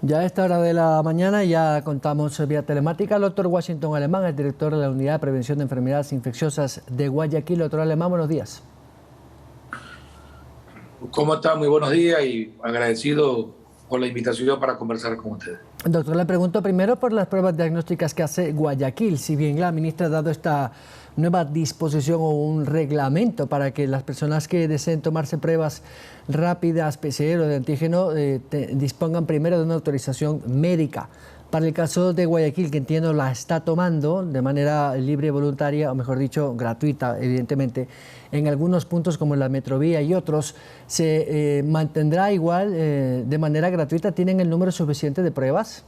Ya a esta hora de la mañana ya contamos vía telemática al doctor Washington Alemán, el director de la Unidad de Prevención de Enfermedades Infecciosas de Guayaquil. Doctor Alemán, buenos días. ¿Cómo está? Muy buenos días y agradecido por la invitación para conversar con ustedes. Doctor, le pregunto primero por las pruebas diagnósticas que hace Guayaquil. Si bien la ministra ha dado esta nueva disposición o un reglamento para que las personas que deseen tomarse pruebas rápidas, PCR o de antígeno, dispongan primero de una autorización médica. Para el caso de Guayaquil, que entiendo la está tomando de manera libre y voluntaria, o mejor dicho, gratuita, evidentemente, en algunos puntos como la Metrovía y otros, ¿se mantendrá igual de manera gratuita? ¿Tienen el número suficiente de pruebas?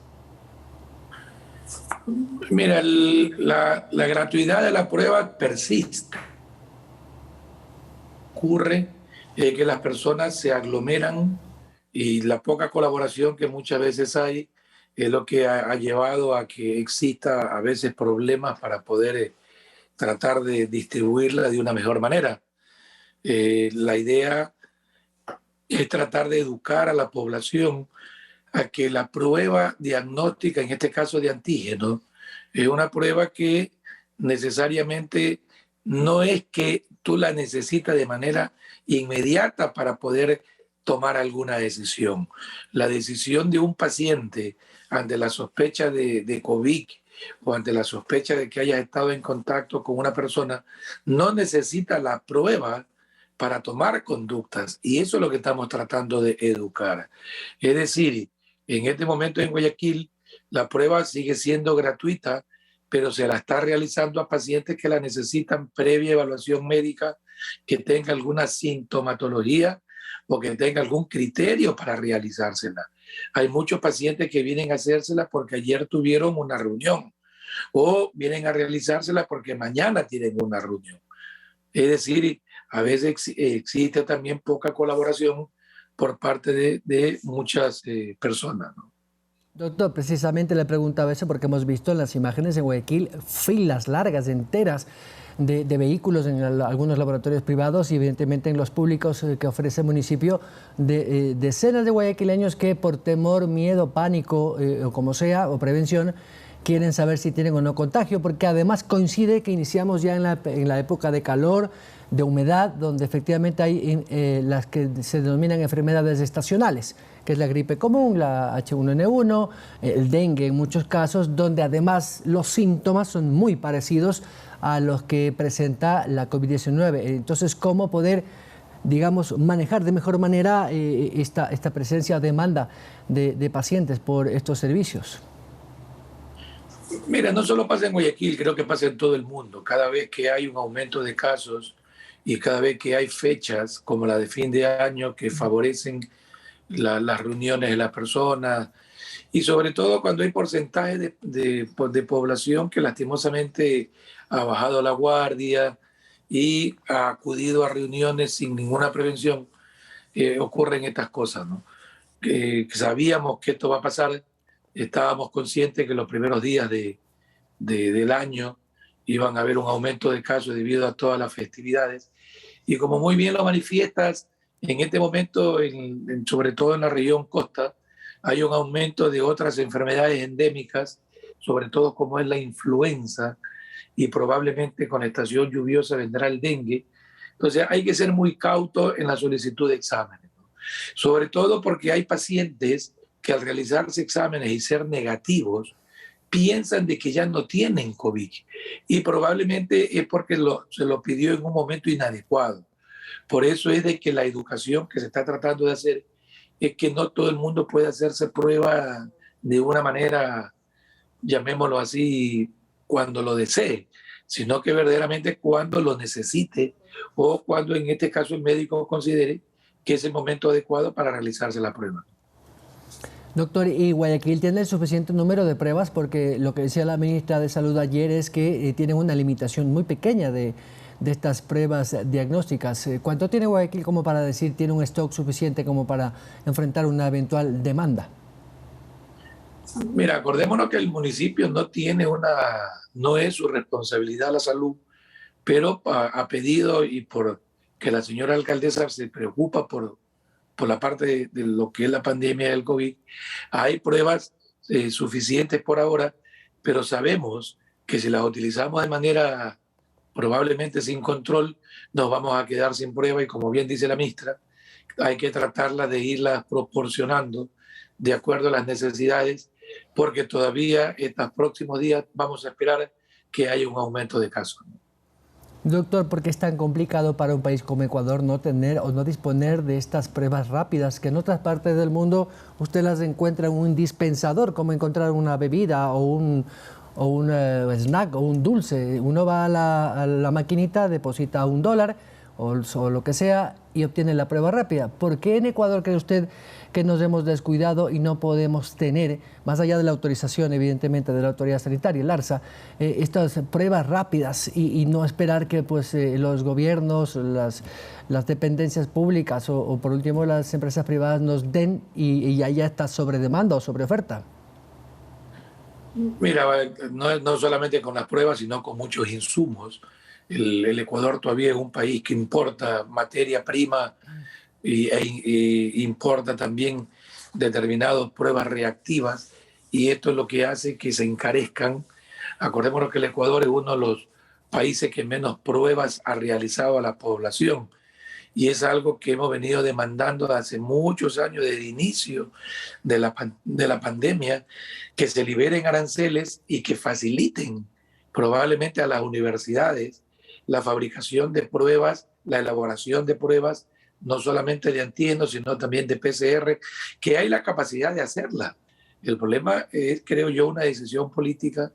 Mira, la gratuidad de la prueba persiste. Ocurre que las personas se aglomeran y la poca colaboración que muchas veces hay es lo que ha llevado a que exista a veces problemas para poder tratar de distribuirla de una mejor manera. La idea es tratar de educar a la población a que la prueba diagnóstica, en este caso de antígeno, es una prueba que necesariamente no es que tú la necesitas de manera inmediata para poder tomar alguna decisión. La decisión de un paciente ante la sospecha de COVID o ante la sospecha de que haya estado en contacto con una persona no necesita la prueba para tomar conductas, y eso es lo que estamos tratando de educar. Es decir, en este momento en Guayaquil la prueba sigue siendo gratuita, pero se la está realizando a pacientes que la necesitan previa evaluación médica, que tenga alguna sintomatología o que tenga algún criterio para realizársela. Hay muchos pacientes que vienen a hacérsela porque ayer tuvieron una reunión o vienen a realizársela porque mañana tienen una reunión. Es decir, a veces existe también poca colaboración por parte de muchas personas, ¿no? Doctor, precisamente le preguntaba eso porque hemos visto en las imágenes en Guayaquil filas largas, enteras, de vehículos en algunos laboratorios privados y evidentemente en los públicos que ofrece el municipio, de decenas de guayaquileños que por temor, miedo, pánico o como sea, o prevención, quieren saber si tienen o no contagio, porque además coincide que iniciamos ya en la época de calor, de humedad, donde efectivamente hay las que se denominan enfermedades estacionales, que es la gripe común, la H1N1, el dengue en muchos casos, donde además los síntomas son muy parecidos a los que presenta la COVID-19. Entonces, ¿cómo poder, digamos, manejar de mejor manera esta presencia o demanda de pacientes por estos servicios? Mira, no solo pasa en Guayaquil, creo que pasa en todo el mundo. Cada vez que hay un aumento de casos y cada vez que hay fechas como la de fin de año que favorecen las reuniones de las personas y sobre todo cuando hay porcentaje de población que lastimosamente ha bajado la guardia y ha acudido a reuniones sin ninguna prevención, ocurren estas cosas, ¿no? Que sabíamos que esto va a pasar, estábamos conscientes que los primeros días del año iban a haber un aumento de casos debido a todas las festividades. Y como muy bien lo manifiestas, en este momento, sobre todo en la región costa, hay un aumento de otras enfermedades endémicas, sobre todo como es la influenza, y probablemente con la estación lluviosa vendrá el dengue. Entonces hay que ser muy cauto en la solicitud de exámenes, ¿no? Sobre todo porque hay pacientes que al realizarse exámenes y ser negativos, piensan de que ya no tienen COVID y probablemente es porque se lo pidió en un momento inadecuado. Por eso es de que la educación que se está tratando de hacer es que no todo el mundo puede hacerse prueba de una manera, llamémoslo así, cuando lo desee, sino que verdaderamente cuando lo necesite o cuando en este caso el médico considere que es el momento adecuado para realizarse la prueba. Doctor, ¿y Guayaquil tiene el suficiente número de pruebas? Porque lo que decía la ministra de Salud ayer es que tienen una limitación muy pequeña de estas pruebas diagnósticas. ¿Cuánto tiene Guayaquil como para decir tiene un stock suficiente como para enfrentar una eventual demanda? Mira, acordémonos que el municipio no es su responsabilidad la salud, pero a pedido y por que la señora alcaldesa se preocupa por la parte de lo que es la pandemia del COVID, hay pruebas suficientes por ahora, pero sabemos que si las utilizamos de manera probablemente sin control, nos vamos a quedar sin prueba y como bien dice la ministra, hay que tratarlas de irlas proporcionando de acuerdo a las necesidades, porque todavía estos próximos días vamos a esperar que haya un aumento de casos. Doctor, ¿por qué es tan complicado para un país como Ecuador no tener o no disponer de estas pruebas rápidas que en otras partes del mundo usted las encuentra en un dispensador, como encontrar una bebida o un snack o un dulce? Uno va a la maquinita, deposita $1 o lo que sea y obtiene la prueba rápida. ¿Por qué en Ecuador cree usted que nos hemos descuidado y no podemos tener, más allá de la autorización evidentemente de la autoridad sanitaria, el ARSA, estas pruebas rápidas y no esperar que pues, los gobiernos, las dependencias públicas o por último las empresas privadas nos den y haya esta sobredemanda o sobreoferta? Mira, no solamente con las pruebas, sino con muchos insumos. El Ecuador todavía es un país que importa materia prima e importa también determinadas pruebas reactivas y esto es lo que hace que se encarezcan. Acordémonos que el Ecuador es uno de los países que menos pruebas ha realizado a la población y es algo que hemos venido demandando hace muchos años, desde el inicio de la pandemia, que se liberen aranceles y que faciliten probablemente a las universidades la fabricación de pruebas, la elaboración de pruebas, no solamente de antígenos, sino también de PCR, que hay la capacidad de hacerla. El problema es, creo yo, una decisión política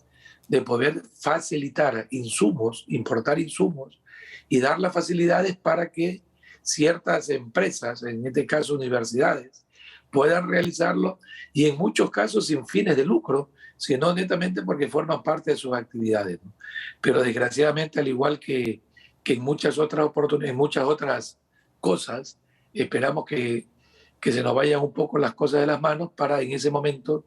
de poder facilitar insumos, importar insumos y dar las facilidades para que ciertas empresas, en este caso universidades, puedan realizarlo y en muchos casos sin fines de lucro, sino netamente porque forman parte de sus actividades, ¿no? Pero desgraciadamente, al igual que en muchas otras oportunidades, en muchas otras cosas, esperamos que se nos vayan un poco las cosas de las manos para en ese momento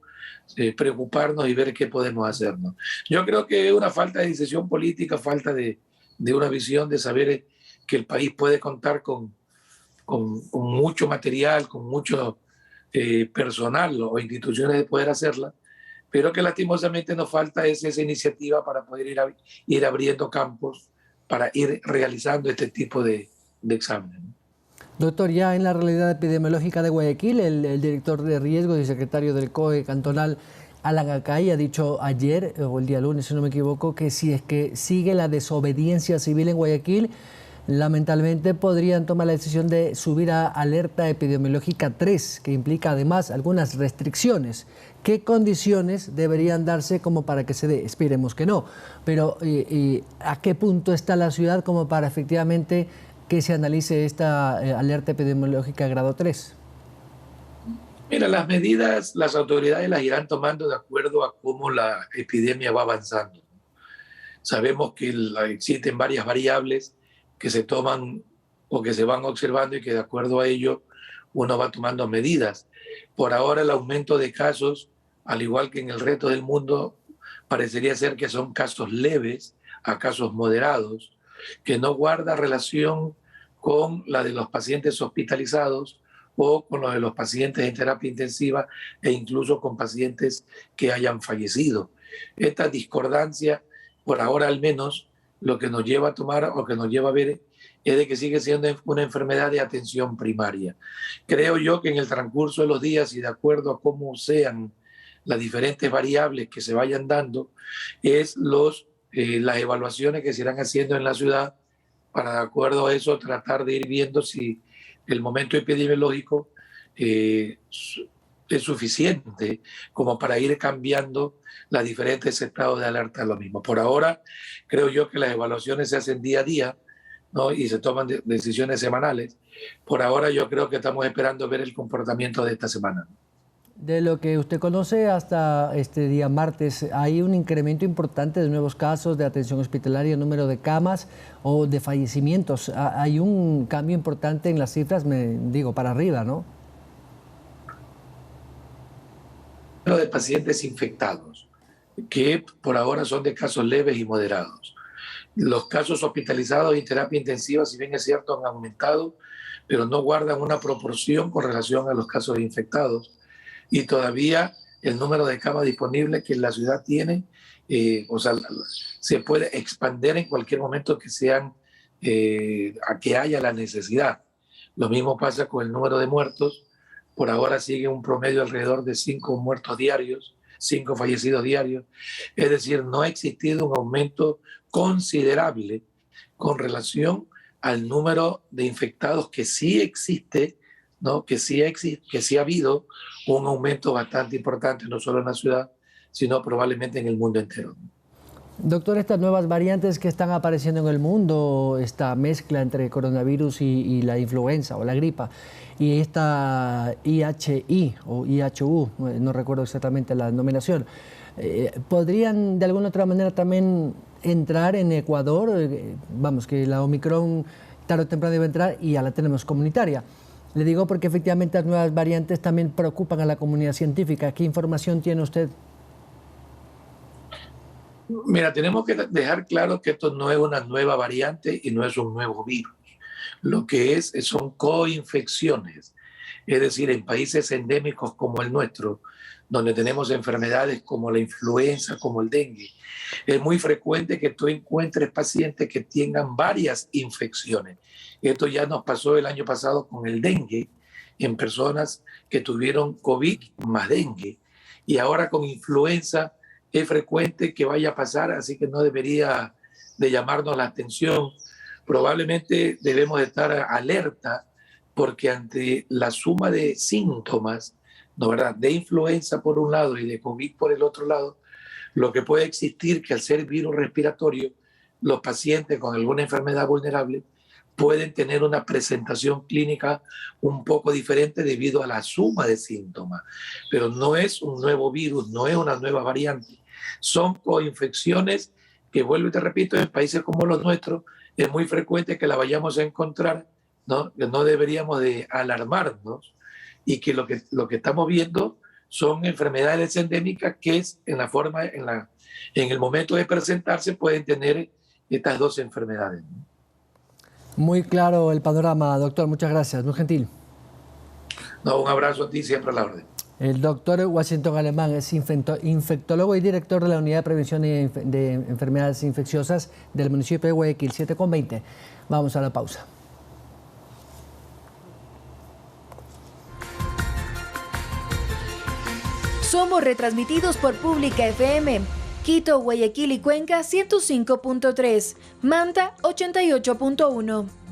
preocuparnos y ver qué podemos hacer, ¿no? Yo creo que es una falta de decisión política, falta de una visión de saber que el país puede contar con mucho material, con mucho personal o instituciones de poder hacerla, pero que lastimosamente nos falta esa iniciativa para poder ir abriendo campos, para ir realizando este tipo de exámenes. Doctor, ya en la realidad epidemiológica de Guayaquil, el director de riesgos y secretario del COE cantonal, Alan Acay, ha dicho ayer, o el día lunes, si no me equivoco, que si es que sigue la desobediencia civil en Guayaquil, lamentablemente podrían tomar la decisión de subir a alerta epidemiológica 3, que implica además algunas restricciones. ¿Qué condiciones deberían darse como para que se dé? Esperemos que no, pero ¿a qué punto está la ciudad como para efectivamente que se analice esta alerta epidemiológica grado 3? Mira, las medidas las autoridades las irán tomando de acuerdo a cómo la epidemia va avanzando. Sabemos que existen varias variables que se toman o que se van observando y que de acuerdo a ello uno va tomando medidas. Por ahora el aumento de casos, al igual que en el resto del mundo, parecería ser que son casos leves a casos moderados, que no guarda relación con la de los pacientes hospitalizados o con los de los pacientes en terapia intensiva e incluso con pacientes que hayan fallecido. Esta discordancia, por ahora al menos, lo que nos lleva a tomar o que nos lleva a ver es de que sigue siendo una enfermedad de atención primaria. Creo yo que en el transcurso de los días y de acuerdo a cómo sean las diferentes variables que se vayan dando, es las evaluaciones que se irán haciendo en la ciudad para de acuerdo a eso tratar de ir viendo si el momento epidemiológico es suficiente como para ir cambiando los diferentes estados de alerta a lo mismo. Por ahora, creo yo que las evaluaciones se hacen día a día, ¿no? Y se toman decisiones semanales. Por ahora yo creo que estamos esperando ver el comportamiento de esta semana. De lo que usted conoce hasta este día martes, ¿hay un incremento importante de nuevos casos de atención hospitalaria, número de camas o de fallecimientos? ¿Hay un cambio importante en las cifras, para arriba, no? De pacientes infectados, que por ahora son de casos leves y moderados. Los casos hospitalizados y terapia intensiva, si bien es cierto, han aumentado, pero no guardan una proporción con relación a los casos infectados. Y todavía el número de camas disponibles que la ciudad tiene, o sea, se puede expandir en cualquier momento que sean, a que haya la necesidad. Lo mismo pasa con el número de muertos. Por ahora sigue un promedio alrededor de 5 muertos diarios, 5 fallecidos diarios. Es decir, no ha existido un aumento considerable con relación al número de infectados que sí existe, ¿no? Que sí ha habido un aumento bastante importante, no solo en la ciudad, sino probablemente en el mundo entero. Doctor, estas nuevas variantes que están apareciendo en el mundo, esta mezcla entre coronavirus y la influenza o la gripa, y esta IHI o IHU, no recuerdo exactamente la denominación, ¿podrían de alguna otra manera también entrar en Ecuador? Vamos, que la Omicron tarde o temprano debe entrar y ya la tenemos comunitaria. Le digo porque efectivamente las nuevas variantes también preocupan a la comunidad científica. ¿Qué información tiene usted? Mira, tenemos que dejar claro que esto no es una nueva variante y no es un nuevo virus. Lo que son coinfecciones. Es decir, en países endémicos como el nuestro, donde tenemos enfermedades como la influenza, como el dengue, es muy frecuente que tú encuentres pacientes que tengan varias infecciones. Esto ya nos pasó el año pasado con el dengue, en personas que tuvieron COVID más dengue. Y ahora con influenza es frecuente que vaya a pasar, así que no debería de llamarnos la atención. Probablemente debemos de estar alerta porque ante la suma de síntomas, ¿no, verdad?, de influenza por un lado y de COVID por el otro lado, lo que puede existir que al ser virus respiratorio, los pacientes con alguna enfermedad vulnerable pueden tener una presentación clínica un poco diferente debido a la suma de síntomas. Pero no es un nuevo virus, no es una nueva variante. Son coinfecciones que, vuelvo y te repito, en países como los nuestros es muy frecuente que la vayamos a encontrar, ¿no? Que no deberíamos de alarmarnos y que lo que estamos viendo son enfermedades endémicas que es en el momento de presentarse pueden tener estas dos enfermedades, ¿no? Muy claro el panorama, doctor. Muchas gracias. Muy gentil. No, un abrazo a ti, siempre a la orden. El doctor Washington Alemán es infectólogo y director de la Unidad de Prevención de Enfermedades Infecciosas del municipio de Guayaquil. 7:20. Vamos a la pausa. Somos retransmitidos por Pública FM, Quito, Guayaquil y Cuenca 105.3, Manta 88.1.